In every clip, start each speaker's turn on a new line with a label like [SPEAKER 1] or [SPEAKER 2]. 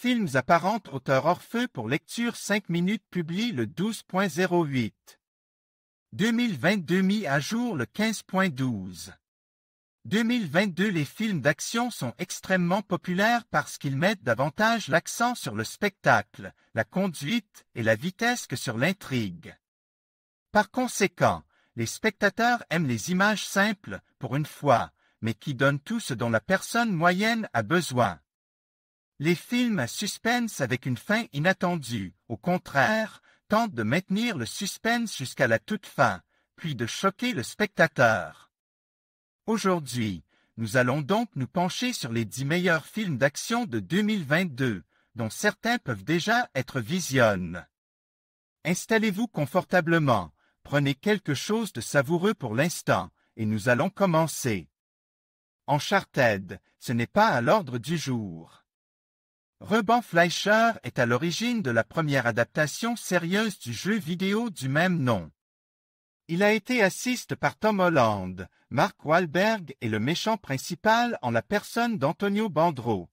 [SPEAKER 1] films apparentent auteur Orpheu pour lecture 5 minutes publie le 12.08. 2022 mis à jour le 15.12. 2022 Les films d'action sont extrêmement populaires parce qu'ils mettent davantage l'accent sur le spectacle, la conduite et la vitesse que sur l'intrigue. Par conséquent, les spectateurs aiment les images simples, pour une fois, mais qui donnent tout ce dont la personne moyenne a besoin. Les films à suspense avec une fin inattendue, au contraire, tentent de maintenir le suspense jusqu'à la toute fin, puis de choquer le spectateur. Aujourd'hui, nous allons donc nous pencher sur les 10 meilleurs films d'action de 2022, dont certains peuvent déjà être visionnes. Installez-vous confortablement, prenez quelque chose de savoureux pour l'instant, et nous allons commencer. Uncharted, ce n'est pas à l'ordre du jour. Ruben Fleischer est à l'origine de la première adaptation sérieuse du jeu vidéo du même nom. Il a été assisté par Tom Holland, Mark Wahlberg et le méchant principal en la personne d'Antonio Banderas.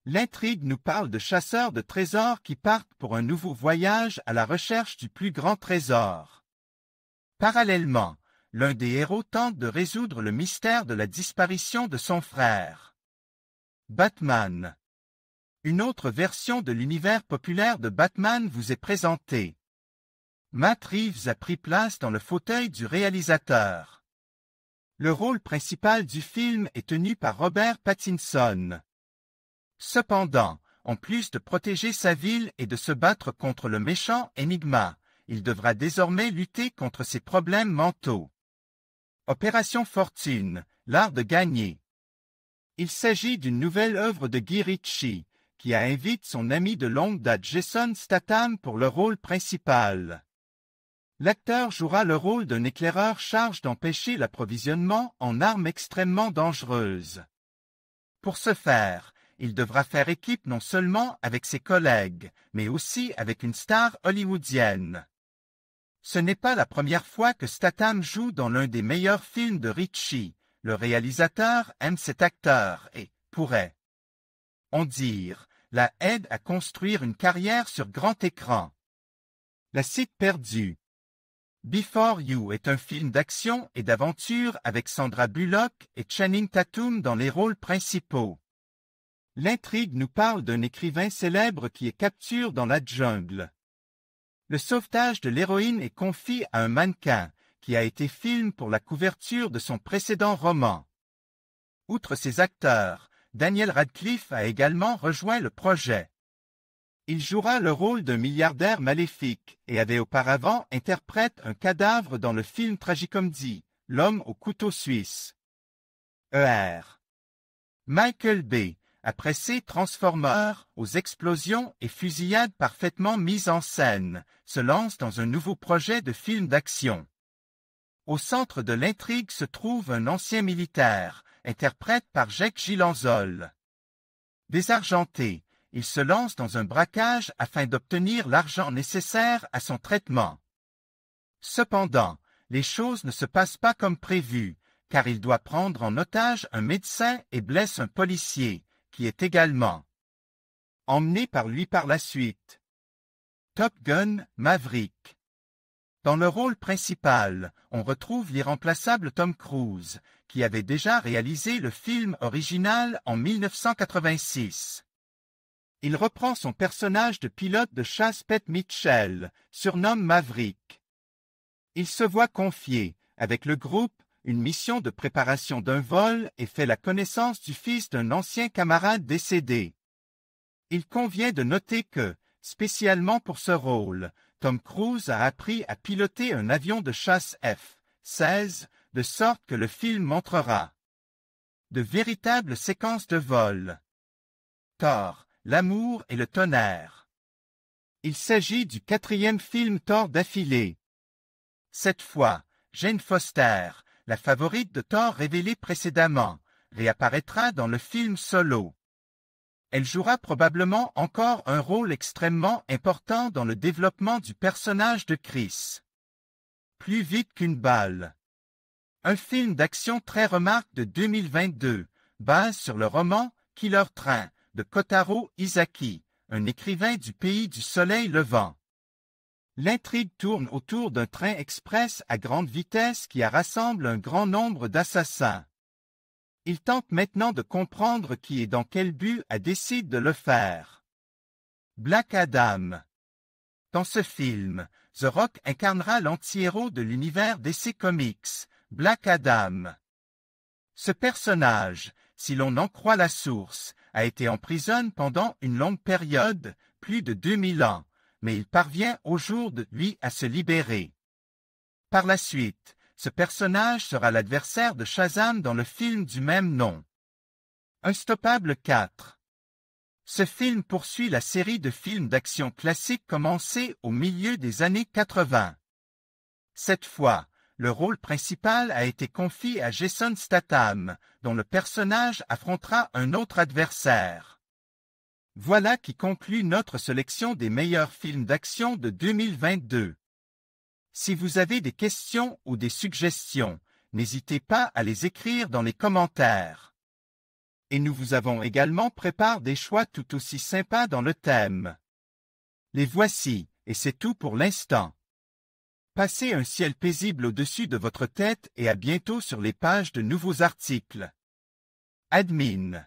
[SPEAKER 1] L'intrigue nous parle de chasseurs de trésors qui partent pour un nouveau voyage à la recherche du plus grand trésor. Parallèlement, l'un des héros tente de résoudre le mystère de la disparition de son frère. Batman. Une autre version de l'univers populaire de Batman vous est présentée. Matt Reeves a pris place dans le fauteuil du réalisateur. Le rôle principal du film est tenu par Robert Pattinson. Cependant, en plus de protéger sa ville et de se battre contre le méchant Enigma, il devra désormais lutter contre ses problèmes mentaux. Opération Fortune, l'art de gagner. Il s'agit d'une nouvelle œuvre de Guy Ritchie, qui invite son ami de longue date Jason Statham pour le rôle principal. L'acteur jouera le rôle d'un éclaireur chargé d'empêcher l'approvisionnement en armes extrêmement dangereuses. Pour ce faire, il devra faire équipe non seulement avec ses collègues, mais aussi avec une star hollywoodienne. Ce n'est pas la première fois que Statham joue dans l'un des meilleurs films de Ritchie. Le réalisateur aime cet acteur et pourrait, on dire, la aide à construire une carrière sur grand écran. La cité perdue. Before You est un film d'action et d'aventure avec Sandra Bullock et Channing Tatum dans les rôles principaux. L'intrigue nous parle d'un écrivain célèbre qui est capturé dans la jungle. Le sauvetage de l'héroïne est confié à un mannequin qui a été filmé pour la couverture de son précédent roman. Outre ses acteurs, Daniel Radcliffe a également rejoint le projet. Il jouera le rôle d'un milliardaire maléfique et avait auparavant interprété un cadavre dans le film tragicomédie L'homme au couteau suisse. Michael Bay, après ses Transformers, aux explosions et fusillades parfaitement mises en scène, se lance dans un nouveau projet de film d'action. Au centre de l'intrigue se trouve un ancien militaire, interprète par Jake Gyllenhaal. Désargenté, il se lance dans un braquage afin d'obtenir l'argent nécessaire à son traitement. Cependant, les choses ne se passent pas comme prévu, car il doit prendre en otage un médecin et blesse un policier, qui est également emmené par lui par la suite. Top Gun Maverick. Dans le rôle principal, on retrouve l'irremplaçable Tom Cruise, qui avait déjà réalisé le film original en 1986. Il reprend son personnage de pilote de chasse Pete Mitchell, surnommé Maverick. Il se voit confier, avec le groupe, une mission de préparation d'un vol et fait la connaissance du fils d'un ancien camarade décédé. Il convient de noter que, spécialement pour ce rôle, Tom Cruise a appris à piloter un avion de chasse F-16, de sorte que le film montrera de véritables séquences de vol. Thor, l'amour et le tonnerre. Il s'agit du 4e film Thor d'affilée. Cette fois, Jane Foster, la favorite de Thor révélée précédemment, réapparaîtra dans le film Solo. Elle jouera probablement encore un rôle extrêmement important dans le développement du personnage de Chris. Plus vite qu'une balle. Un film d'action très remarqué de 2022, basé sur le roman Killer Train, de Kotaro Isaki, un écrivain du pays du soleil levant. L'intrigue tourne autour d'un train express à grande vitesse qui rassemble un grand nombre d'assassins. Il tente maintenant de comprendre qui et dans quel but décide de le faire. Black Adam. Dans ce film, The Rock incarnera l'anti-héros de l'univers DC Comics, Black Adam. Ce personnage, si l'on en croit la source, a été en prison pendant une longue période, plus de 2000 ans, mais il parvient au jour de lui à se libérer. Par la suite, ce personnage sera l'adversaire de Shazam dans le film du même nom. Unstoppable 4. Ce film poursuit la série de films d'action classiques commencée au milieu des années 80. Cette fois, le rôle principal a été confié à Jason Statham, dont le personnage affrontera un autre adversaire. Voilà qui conclut notre sélection des meilleurs films d'action de 2022. Si vous avez des questions ou des suggestions, n'hésitez pas à les écrire dans les commentaires. Et nous vous avons également préparé des choix tout aussi sympas dans le thème. Les voici, et c'est tout pour l'instant. Passez un ciel paisible au-dessus de votre tête et à bientôt sur les pages de nouveaux articles. Admin.